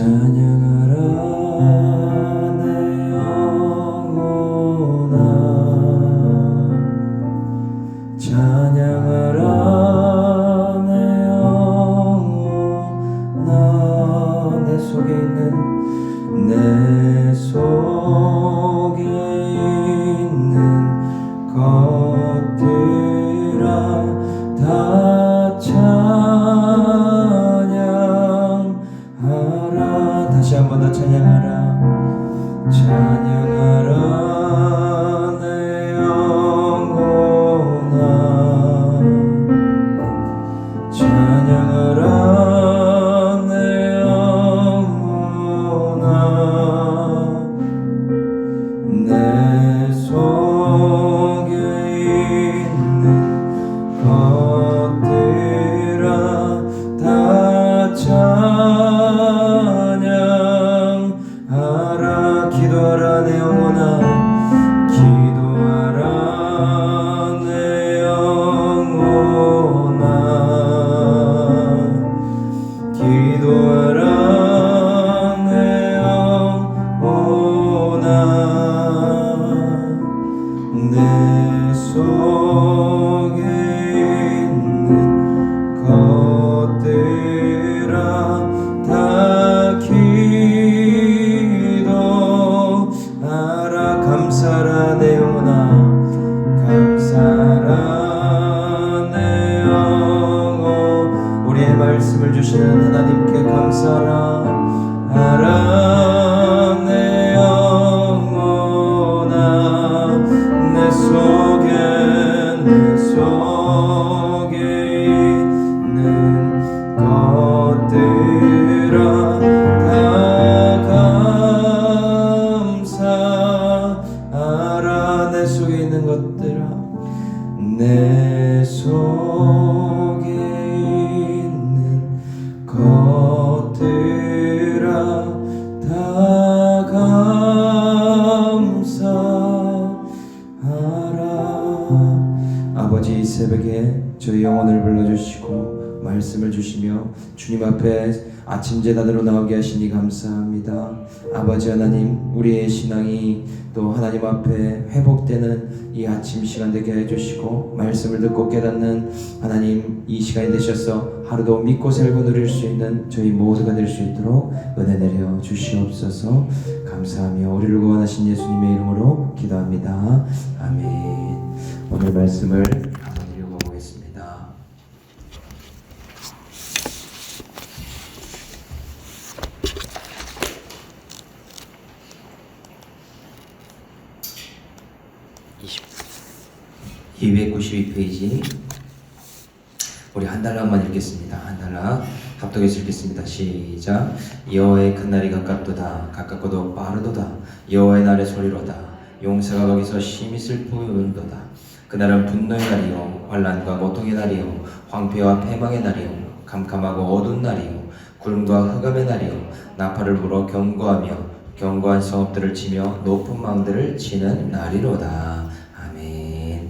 찬양하라 내 영혼아, 찬양하라 내 영혼아. 내 속에 있는 내 속에 있는 것들아 다 찬양하라. 다시 한 번 더 찬양하라. 찬양하라 내 영혼아, 찬양하라 내 영혼아. 내 속에 있는 것들아 다 찬양하라. 기도하라 내 영혼아, 기도하라 내 영혼아, 기도하라 내 영혼아. 내 속에 있는 것들아 다 기도하라. 감사라 내 영혼아, 감사라 내 영혼. 우리의 말씀을 주시는 하나님께 감사라 하라 내 영혼아. 내 속에 있는 것들아 다 감사하라. 내 속에 있는 것들아, 내 속에 있는 것들아 다 감사하라. 아버지, 이 새벽에 저희 영혼을 불러주시고 말씀을 주시며 주님 앞에 아침 제단으로 나오게 하시니 감사합니다. 아버지 하나님, 우리의 신앙이 또 하나님 앞에 회복되는 이 아침 시간 되게 해주시고 말씀을 듣고 깨닫는 하나님 이 시간이 되셔서 하루도 믿고 살고 누릴 수 있는 저희 모두가 될 수 있도록 은혜 내려 주시옵소서. 감사하며 우리를 구원하신 예수님의 이름으로 기도합니다. 아멘. 오늘 말씀을 한번 읽어보겠습니다. 이 292페이지 우리 한 달락만 읽겠습니다. 한 달락 합독해서 읽겠습니다. 시작. 여호와의 큰 날이 가깝도다. 가깝고도 빠르도다. 여호와의 날의 소리로다. 용사가 거기서 심히 슬프도다. 그날은 분노의 날이요 환난과 고통의 날이요 황폐와 패망의 날이요 캄캄하고 어두운 날이요 구름과 흑암의 날이요 나팔을 불어 경고하며 견고한 성읍들을 치며 높은 망들을 치는 날이로다. 아멘.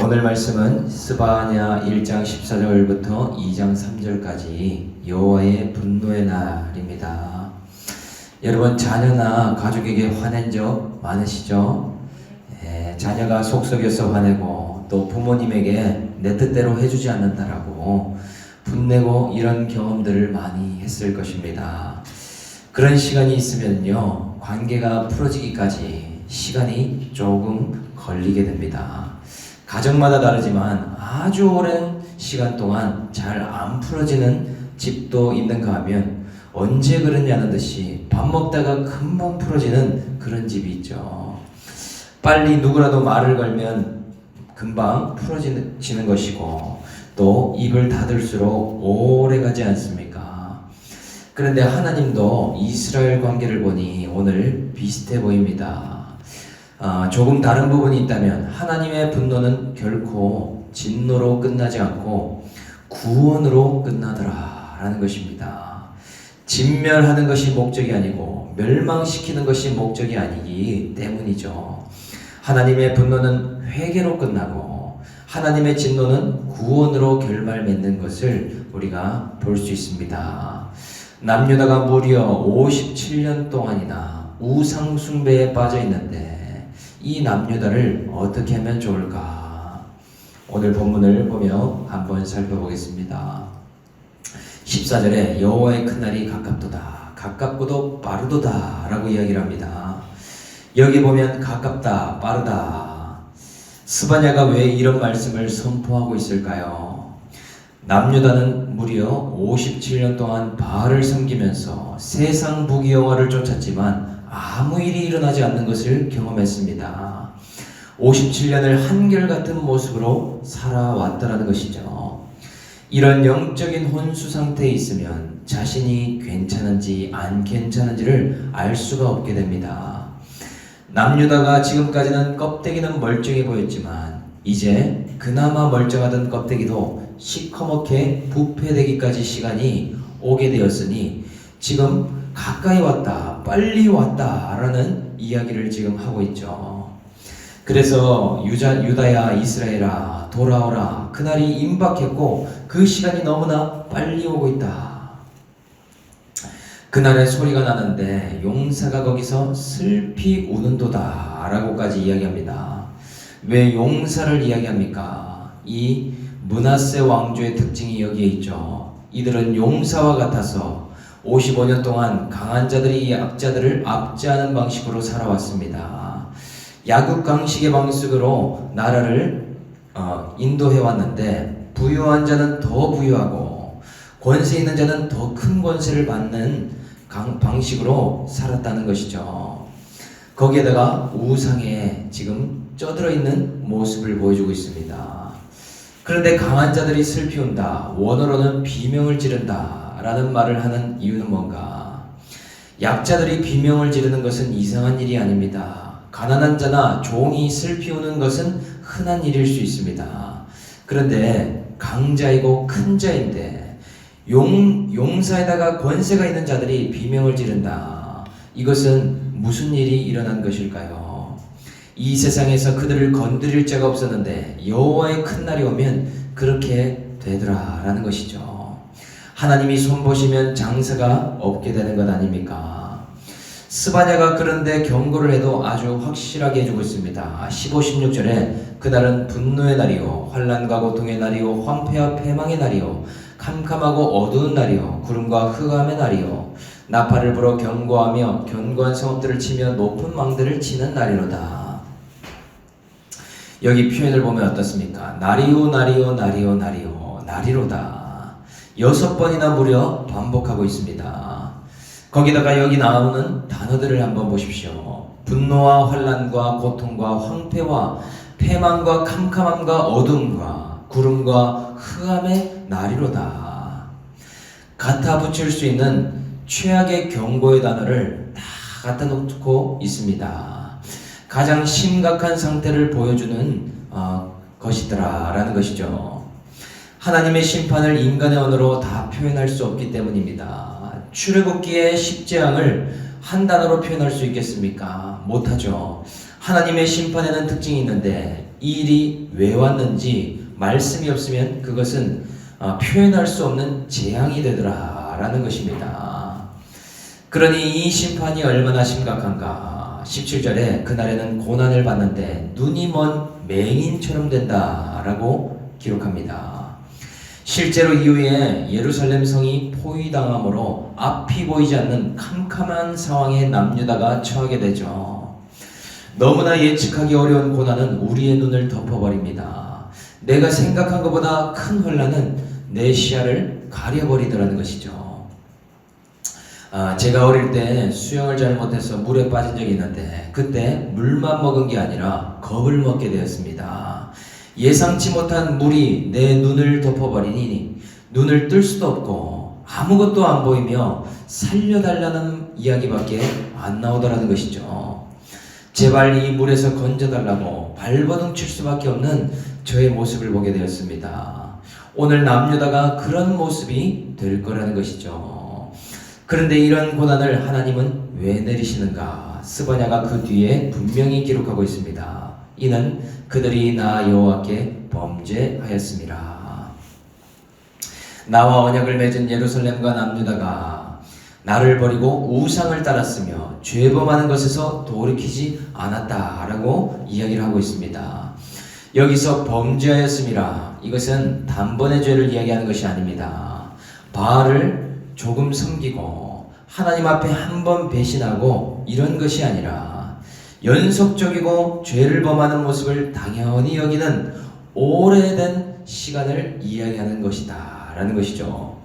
오늘 말씀은 스바냐 1장 14절부터 2장 3절까지 여호와의 분노의 날입니다. 여러분, 자녀나 가족에게 화낸 적 많으시죠? 자녀가 속썩여서 화내고 또 부모님에게 내 뜻대로 해주지 않는다라고 분내고 이런 경험들을 많이 했을 것입니다. 그런 시간이 있으면요, 관계가 풀어지기까지 시간이 조금 걸리게 됩니다. 가정마다 다르지만 아주 오랜 시간 동안 잘 안 풀어지는 집도 있는가 하면 언제 그러냐는 듯이 밥 먹다가 금방 풀어지는 그런 집이 있죠. 빨리 누구라도 말을 걸면 금방 풀어지는 것이고 또 입을 닫을수록 오래 가지 않습니까? 그런데 하나님도 이스라엘 관계를 보니 오늘 비슷해 보입니다. 조금 다른 부분이 있다면 하나님의 분노는 결코 진노로 끝나지 않고 구원으로 끝나더라 라는 것입니다. 진멸하는 것이 목적이 아니고 멸망시키는 것이 목적이 아니기 때문이죠. 하나님의 분노는 회개로 끝나고 하나님의 진노는 구원으로 결말 맺는 것을 우리가 볼 수 있습니다. 남유다가 무려 57년 동안이나 우상 숭배에 빠져 있는데 이 남유다를 어떻게 하면 좋을까? 오늘 본문을 보며 한번 살펴보겠습니다. 14절에 여호와의 큰 날이 가깝도다, 가깝고도 빠르도다 라고 이야기를 합니다. 여기 보면 가깝다, 빠르다. 스바냐가 왜 이런 말씀을 선포하고 있을까요? 남유다는 무려 57년 동안 바알을 섬기면서 세상 부귀영화를 쫓았지만 아무 일이 일어나지 않는 것을 경험했습니다. 57년을 한결같은 모습으로 살아왔다는 것이죠. 이런 영적인 혼수 상태에 있으면 자신이 괜찮은지 안 괜찮은지를 알 수가 없게 됩니다. 남유다가 지금까지는 껍데기는 멀쩡해 보였지만 이제 그나마 멀쩡하던 껍데기도 시커멓게 부패되기까지 시간이 오게 되었으니 지금 가까이 왔다, 빨리 왔다 라는 이야기를 지금 하고 있죠. 그래서 유다야 이스라엘아 돌아오라, 그날이 임박했고 그 시간이 너무나 빨리 오고 있다. 그날의 소리가 나는데 용사가 거기서 슬피 우는도다 라고까지 이야기합니다. 왜 용사를 이야기합니까? 이 므낫세 왕조의 특징이 여기에 있죠. 이들은 용사와 같아서 55년 동안 강한 자들이 약자들을 압제하는 방식으로 살아왔습니다. 약육강식의 방식으로 나라를 인도해 왔는데 부유한 자는 더 부유하고 권세 있는 자는 더 큰 권세를 받는 방식으로 살았다는 것이죠. 거기에다가 우상에 지금 쪄들어 있는 모습을 보여주고 있습니다. 그런데 강한 자들이 슬피 운다, 원어로는 비명을 지른다 라는 말을 하는 이유는 뭔가? 약자들이 비명을 지르는 것은 이상한 일이 아닙니다. 가난한 자나 종이 슬피 우는 것은 흔한 일일 수 있습니다. 그런데 강자이고 큰 자인데 용사에다가 권세가 있는 자들이 비명을 지른다. 이것은 무슨 일이 일어난 것일까요? 이 세상에서 그들을 건드릴 자가 없었는데 여호와의 큰 날이 오면 그렇게 되더라 라는 것이죠. 하나님이 손보시면 장사가 없게 되는 것 아닙니까? 스바냐가 그런데 경고를 해도 아주 확실하게 해주고 있습니다. 15, 16절에 그날은 분노의 날이요 환난과 고통의 날이요 황폐와 패망의 날이요 캄캄하고 어두운 날이요 구름과 흑암의 날이요 나팔을 불어 경고하며 견고한 성읍들을 치며 높은 망들을 치는 날이로다. 여기 표현을 보면 어떻습니까? 날이요 날이요 날이요 날이요 날이로다. 6번이나 무려 반복하고 있습니다. 거기다가 여기 나오는 단어들을 한번 보십시오. 분노와 환난과 고통과 황폐와 패망과 캄캄함과 어둠과 구름과 흑암의 날이로다. 갖다 붙일 수 있는 최악의 경고의 단어를 다 갖다 놓고 있습니다. 가장 심각한 상태를 보여주는 것이더라 라는 것이죠. 하나님의 심판을 인간의 언어로 다 표현할 수 없기 때문입니다. 출애굽기의 10재앙을 한 단어로 표현할 수 있겠습니까? 못하죠. 하나님의 심판에는 특징이 있는데 이 일이 왜 왔는지 말씀이 없으면 그것은 표현할 수 없는 재앙이 되더라 라는 것입니다. 그러니 이 심판이 얼마나 심각한가? 17절에 그날에는 고난을 받는데 눈이 먼 맹인처럼 된다 라고 기록합니다. 실제로 이후에 예루살렘 성이 포위당함으로 앞이 보이지 않는 캄캄한 상황에 남유다가 처하게 되죠. 너무나 예측하기 어려운 고난은 우리의 눈을 덮어버립니다. 내가 생각한 것보다 큰 혼란은 내 시야를 가려버리더라는 것이죠. 제가 어릴 때 수영을 잘못해서 물에 빠진 적이 있는데 그때 물만 먹은 게 아니라 겁을 먹게 되었습니다. 예상치 못한 물이 내 눈을 덮어버리니 눈을 뜰 수도 없고 아무것도 안 보이며 살려달라는 이야기밖에 안 나오더라는 것이죠. 제발 이 물에서 건져달라고 발버둥 칠 수밖에 없는 저의 모습을 보게 되었습니다. 오늘 남유다가 그런 모습이 될 거라는 것이죠. 그런데 이런 고난을 하나님은 왜 내리시는가? 스바냐가 그 뒤에 분명히 기록하고 있습니다. 이는 그들이 나 여호와께 범죄하였습니다. 나와 언약을 맺은 예루살렘과 남유다가 나를 버리고 우상을 따랐으며 죄범하는 것에서 돌이키지 않았다라고 이야기를 하고 있습니다. 여기서 범죄하였음이라, 이것은 단번에 죄를 이야기하는 것이 아닙니다. 바알을 조금 섬기고 하나님 앞에 한 번 배신하고 이런 것이 아니라 연속적이고 죄를 범하는 모습을 당연히 여기는 오래된 시간을 이야기하는 것이다 라는 것이죠.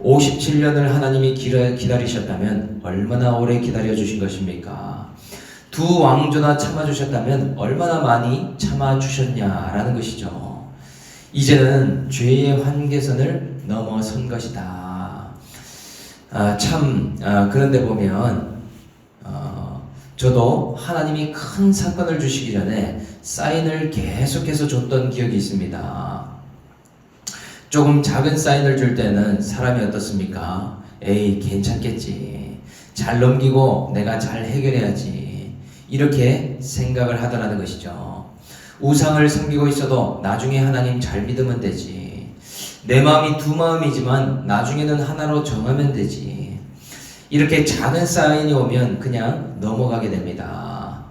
57년을 하나님이 기다리셨다면 얼마나 오래 기다려주신 것입니까? 두 왕조나 참아주셨다면 얼마나 많이 참아주셨냐라는 것이죠. 이제는 죄의 한계선을 넘어선 것이다. 그런데 보면 저도 하나님이 큰 사건을 주시기 전에 사인을 계속해서 줬던 기억이 있습니다. 조금 작은 사인을 줄 때는 사람이 어떻습니까? 에이, 괜찮겠지. 잘 넘기고 내가 잘 해결해야지. 이렇게 생각을 하더라는 것이죠. 우상을 섬기고 있어도 나중에 하나님 잘 믿으면 되지. 내 마음이 두 마음이지만 나중에는 하나로 정하면 되지. 이렇게 작은 사인이 오면 그냥 넘어가게 됩니다.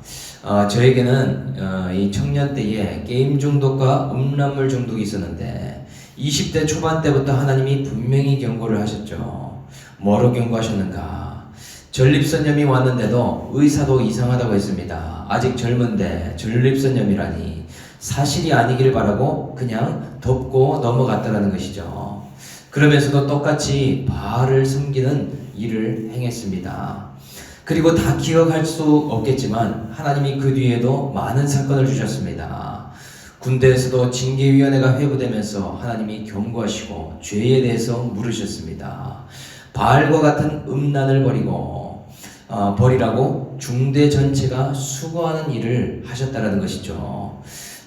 저에게는 이 청년 때에 게임 중독과 음란물 중독이 있었는데 20대 초반 때부터 하나님이 분명히 경고를 하셨죠. 뭐로 경고하셨는가? 전립선염이 왔는데도 의사도 이상하다고 했습니다. 아직 젊은데 전립선염이라니. 사실이 아니길 바라고 그냥 덮고 넘어갔다라는 것이죠. 그러면서도 똑같이 바알을 섬기는 일을 행했습니다. 그리고 다 기억할 수 없겠지만 하나님이 그 뒤에도 많은 사건을 주셨습니다. 군대에서도 징계위원회가 회부되면서 하나님이 경고하시고 죄에 대해서 물으셨습니다. 바알과 같은 음란을 버리라고 중대 전체가 수고하는 일을 하셨다라는 것이죠.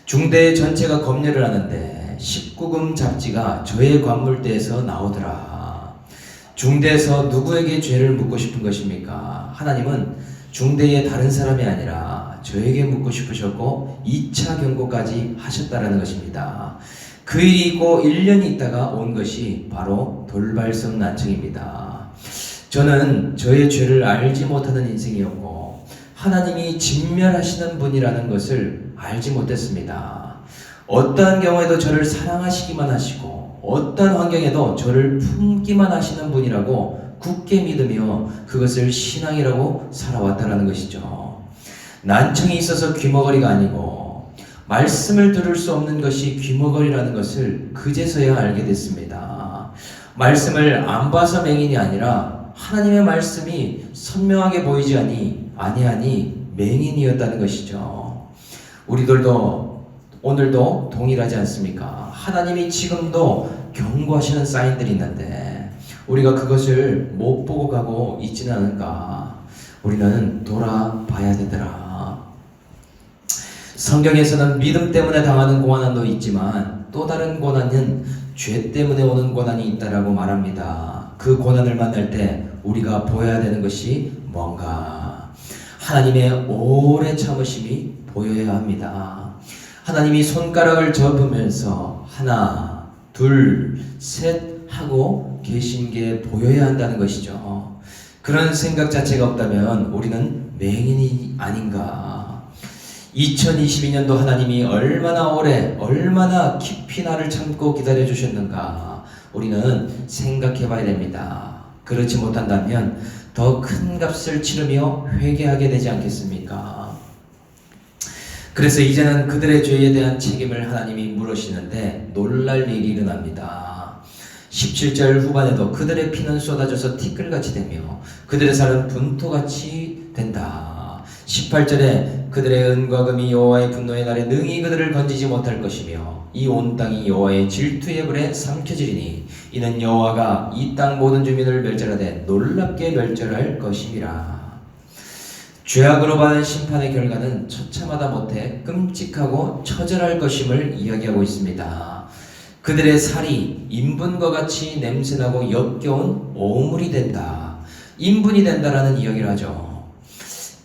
중대 전체가 검열을 하는데 19금 잡지가 저의 관물대에서 나오더라. 중대에서 누구에게 죄를 묻고 싶은 것입니까? 하나님은 중대의 다른 사람이 아니라 저에게 묻고 싶으셨고 2차 경고까지 하셨다라는 것입니다. 그 일이 있고 1년이 있다가 온 것이 바로 돌발성 난청입니다. 저는 저의 죄를 알지 못하는 인생이었고 하나님이 진멸하시는 분이라는 것을 알지 못했습니다. 어떠한 경우에도 저를 사랑하시기만 하시고 어떠한 환경에도 저를 품기만 하시는 분이라고 굳게 믿으며 그것을 신앙이라고 살아왔다는 것이죠. 난청이 있어서 귀머거리가 아니고 말씀을 들을 수 없는 것이 귀머거리라는 것을 그제서야 알게 됐습니다. 말씀을 안 봐서 맹인이 아니라 하나님의 말씀이 선명하게 보이지 아니하니 맹인이었다는 것이죠. 우리들도 오늘도 동일하지 않습니까? 하나님이 지금도 경고하시는 사인들이 있는데 우리가 그것을 못 보고 가고 있지는 않은가? 우리는 돌아봐야 되더라. 성경에서는 믿음 때문에 당하는 고난도 있지만 또 다른 고난은 죄 때문에 오는 고난이 있다라고 말합니다. 그 고난을 만날 때 우리가 보여야 되는 것이 뭔가? 하나님의 오래 참으심이 보여야 합니다. 하나님이 손가락을 접으면서 하나, 둘, 셋 하고 계신 게 보여야 한다는 것이죠. 그런 생각 자체가 없다면 우리는 맹인이 아닌가. 2022년도 하나님이 얼마나 오래, 얼마나 깊이 나를 참고 기다려 주셨는가 우리는 생각해 봐야 됩니다. 그렇지 못한다면 더 큰 값을 치르며 회개하게 되지 않겠습니까? 그래서 이제는 그들의 죄에 대한 책임을 하나님이 물으시는데 놀랄 일이 일어납니다. 17절 후반에도 그들의 피는 쏟아져서 티끌같이 되며 그들의 살은 분토같이 된다. 18절에 그들의 은과 금이 여호와의 분노의 날에 능히 그들을 건지지 못할 것이며 이 온 땅이 여호와의 질투의 불에 삼켜지리니 이는 여호와가 이 땅 모든 주민을 멸절하되 놀랍게 멸절할 것임이라. 죄악으로 받은 심판의 결과는 처참하다 못해 끔찍하고 처절할 것임을 이야기하고 있습니다. 그들의 살이 인분과 같이 냄새나고 역겨운 오물이 된다. 인분이 된다라는 이야기를 하죠.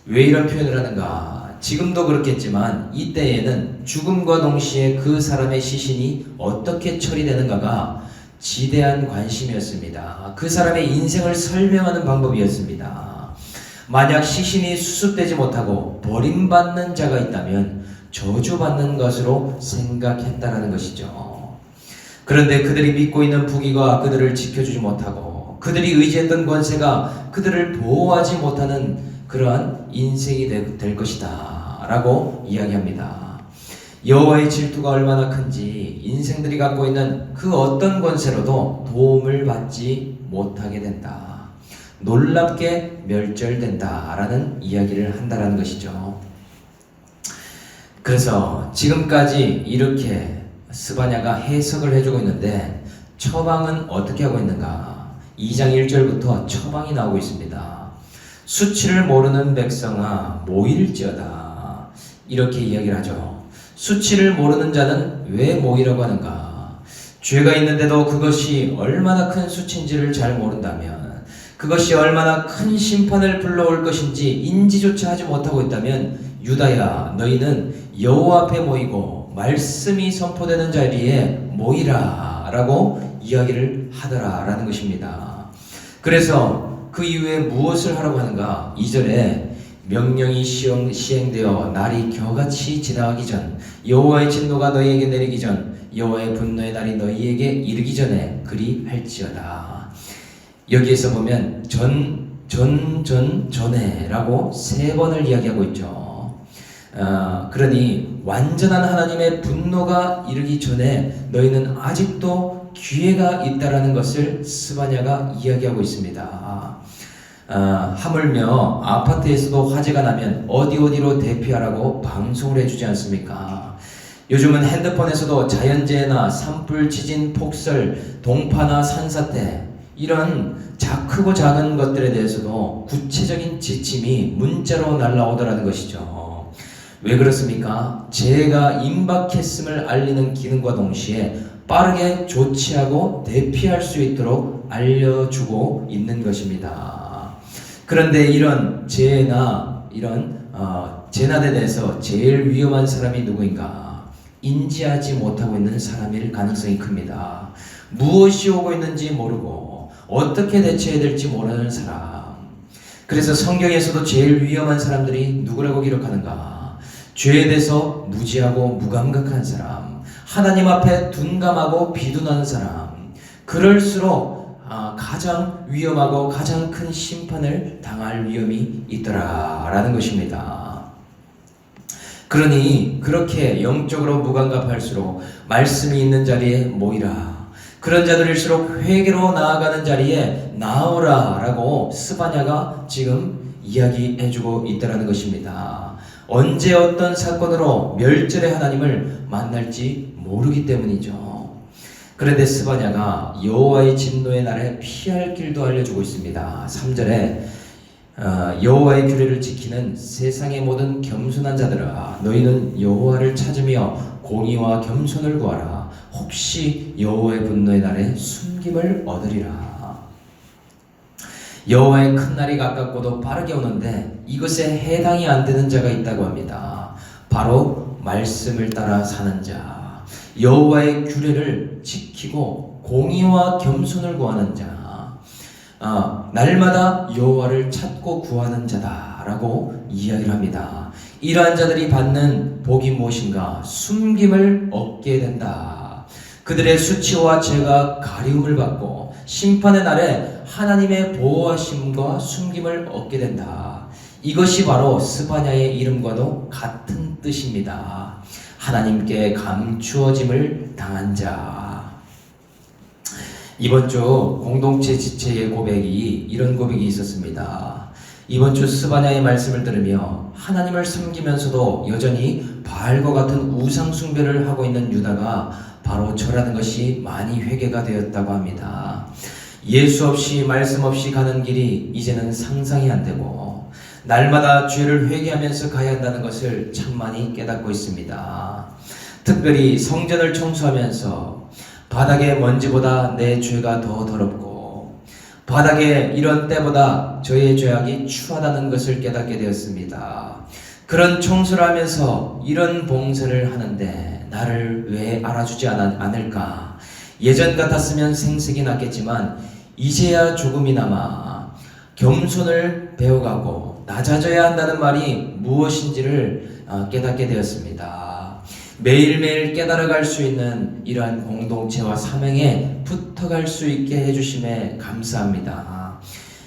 왜 이런 표현을 하는가? 지금도 그렇겠지만 이때에는 죽음과 동시에 그 사람의 시신이 어떻게 처리되는가가 지대한 관심이었습니다. 그 사람의 인생을 설명하는 방법이었습니다. 만약 시신이 수습되지 못하고 버림받는 자가 있다면 저주받는 것으로 생각했다라는 것이죠. 그런데 그들이 믿고 있는 부귀가 그들을 지켜주지 못하고 그들이 의지했던 권세가 그들을 보호하지 못하는 그러한 인생이 될 것이다 라고 이야기합니다. 여호와의 질투가 얼마나 큰지 인생들이 갖고 있는 그 어떤 권세로도 도움을 받지 못하게 된다. 놀랍게 멸절된다 라는 이야기를 한다라는 것이죠. 그래서 지금까지 이렇게 스바냐가 해석을 해주고 있는데 처방은 어떻게 하고 있는가? 2장 1절부터 처방이 나오고 있습니다. 수치를 모르는 백성아 모일지어다 이렇게 이야기를 하죠. 수치를 모르는 자는 왜 모이라고 하는가? 죄가 있는데도 그것이 얼마나 큰 수치인지를 잘 모른다면, 그것이 얼마나 큰 심판을 불러올 것인지 인지조차 하지 못하고 있다면, 유다야 너희는 여호와 앞에 모이고 말씀이 선포되는 자리에 모이라 라고 이야기를 하더라 라는 것입니다. 그래서 그 이후에 무엇을 하라고 하는가? 2절에 명령이 시행되어 날이 겨같이 지나가기 전, 여호와의 진노가 너희에게 내리기 전, 여호와의 분노의 날이 너희에게 이르기 전에 그리 할지어다. 여기에서 보면 전에 라고 3번을 이야기하고 있죠. 그러니 완전한 하나님의 분노가 이르기 전에 너희는 아직도 기회가 있다라는 것을 스바냐가 이야기하고 있습니다. 하물며 아파트에서도 화재가 나면 어디로 대피하라고 방송을 해주지 않습니까? 요즘은 핸드폰에서도 자연재해나 산불, 지진, 폭설, 동파나 산사태 이런 크고 작은 것들에 대해서도 구체적인 지침이 문자로 날라오더라는 것이죠. 왜 그렇습니까? 재해가 임박했음을 알리는 기능과 동시에 빠르게 조치하고 대피할 수 있도록 알려주고 있는 것입니다. 그런데 이런 재해나 이런 재난에 대해서 제일 위험한 사람이 누구인가? 인지하지 못하고 있는 사람일 가능성이 큽니다. 무엇이 오고 있는지 모르고 어떻게 대처해야 될지 모르는 사람. 그래서 성경에서도 제일 위험한 사람들이 누구라고 기록하는가? 죄에 대해서 무지하고 무감각한 사람, 하나님 앞에 둔감하고 비둔한 사람, 그럴수록 가장 위험하고 가장 큰 심판을 당할 위험이 있더라라는 것입니다. 그러니 그렇게 영적으로 무감각할수록 말씀이 있는 자리에 모이라. 그런 자들일수록 회개로 나아가는 자리에 나오라라고 스바냐가 지금 이야기해주고 있다라는 것입니다. 언제 어떤 사건으로 멸절의 하나님을 만날지 모르기 때문이죠. 그런데 스바냐가 여호와의 진노의 날에 피할 길도 알려주고 있습니다. 3절에 여호와의 규례를 지키는 세상의 모든 겸손한 자들아 너희는 여호와를 찾으며 공의와 겸손을 구하라. 혹시 여호와의 분노의 날에 숨김을 얻으리라. 여호와의 큰 날이 가깝고도 빠르게 오는데 이것에 해당이 안 되는 자가 있다고 합니다. 바로 말씀을 따라 사는 자, 여호와의 규례를 지키고 공의와 겸손을 구하는 자, 날마다 여호와를 찾고 구하는 자다라고 이야기를 합니다. 이러한 자들이 받는 복이 무엇인가? 숨김을 얻게 된다. 그들의 수치와 죄가 가리움을 받고 심판의 날에 하나님의 보호하심과 숨김을 얻게 된다. 이것이 바로 스바냐의 이름과도 같은 뜻입니다. 하나님께 감추어짐을 당한 자. 이번 주 공동체 지체의 고백이 이런 고백이 있었습니다. 이번 주 스바냐의 말씀을 들으며 하나님을 섬기면서도 여전히 바알과 같은 우상 숭배를 하고 있는 유다가 바로 저라는 것이 많이 회개가 되었다고 합니다. 예수 없이 말씀 없이 가는 길이 이제는 상상이 안 되고 날마다 죄를 회개하면서 가야 한다는 것을 참 많이 깨닫고 있습니다. 특별히 성전을 청소하면서 바닥의 먼지보다 내 죄가 더 더럽고 바닥에 이런 때보다 저의 죄악이 추하다는 것을 깨닫게 되었습니다. 그런 청소를 하면서 이런 봉사를 하는데 나를 왜 알아주지 않을까? 예전 같았으면 생색이 났겠지만 이제야 조금이나마 겸손을 배워가고 낮아져야 한다는 말이 무엇인지를 깨닫게 되었습니다. 매일매일 깨달아갈 수 있는 이러한 공동체와 사명에 붙어갈 수 있게 해주심에 감사합니다.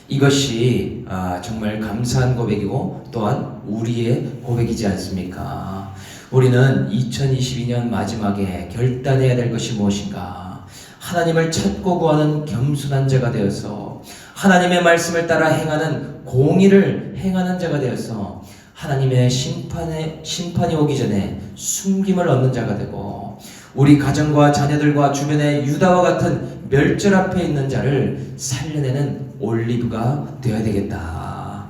이것이 정말 감사한 고백이고 또한 우리의 고백이지 않습니까? 우리는 2022년 마지막에 결단해야 될 것이 무엇인가? 하나님을 찾고 구하는 겸손한 자가 되어서 하나님의 말씀을 따라 행하는 공의를 행하는 자가 되어서 하나님의 심판이 오기 전에 숨김을 얻는 자가 되고 우리 가정과 자녀들과 주변의 유다와 같은 멸절 앞에 있는 자를 살려내는 올리브가 되어야 되겠다.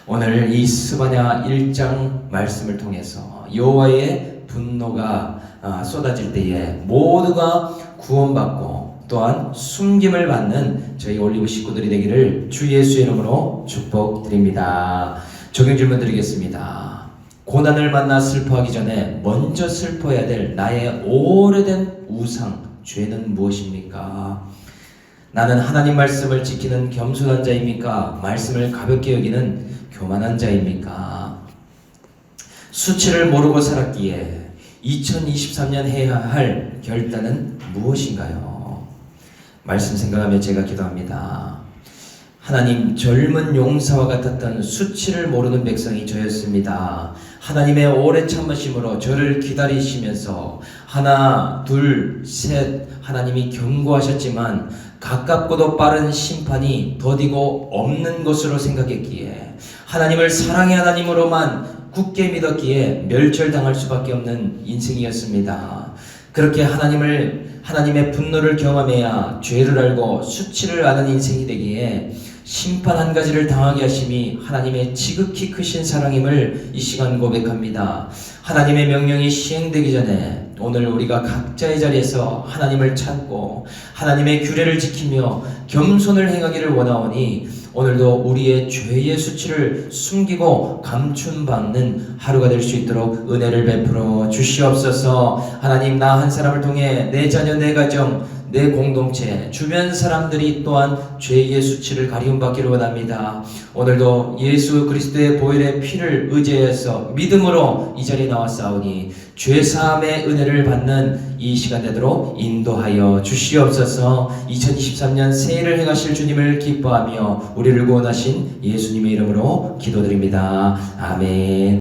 오늘 이 스바냐 1장 말씀을 통해서 여호와의 분노가 쏟아질 때에 모두가 구원받고 또한 숨김을 받는 저희 올리브 식구들이 되기를 주 예수의 이름으로 축복드립니다. 적용 질문 드리겠습니다. 고난을 만나 슬퍼하기 전에 먼저 슬퍼해야 될 나의 오래된 우상, 죄는 무엇입니까? 나는 하나님 말씀을 지키는 겸손한 자입니까? 말씀을 가볍게 여기는 교만한 자입니까? 수치를 모르고 살았기에 2023년 해야 할 결단은 무엇인가요? 말씀 생각하며 제가 기도합니다. 하나님, 젊은 용사와 같았던 수치를 모르는 백성이 저였습니다. 하나님의 오래 참으심으로 저를 기다리시면서 하나, 둘, 셋 하나님이 경고하셨지만 가깝고도 빠른 심판이 더디고 없는 것으로 생각했기에 하나님을 사랑의 하나님으로만 굳게 믿었기에 멸절당할 수밖에 없는 인생이었습니다. 그렇게 하나님의 분노를 경험해야 죄를 알고 수치를 아는 인생이 되기에 심판 한 가지를 당하게 하심이 하나님의 지극히 크신 사랑임을 이 시간 고백합니다. 하나님의 명령이 시행되기 전에 오늘 우리가 각자의 자리에서 하나님을 찾고 하나님의 규례를 지키며 겸손을 행하기를 원하오니 오늘도 우리의 죄의 수치를 숨기고 감춘받는 하루가 될 수 있도록 은혜를 베풀어 주시옵소서. 하나님, 나 한 사람을 통해 내 자녀, 내 가정, 내 공동체, 주변 사람들이 또한 죄의 수치를 가리움받기를 원합니다. 오늘도 예수 그리스도의 보혈의 피를 의지해서 믿음으로 이 자리에 나왔사오니 죄사함의 은혜를 받는 이 시간 되도록 인도하여 주시옵소서. 2023년 새해를 행하실 주님을 기뻐하며 우리를 구원하신 예수님의 이름으로 기도드립니다. 아멘.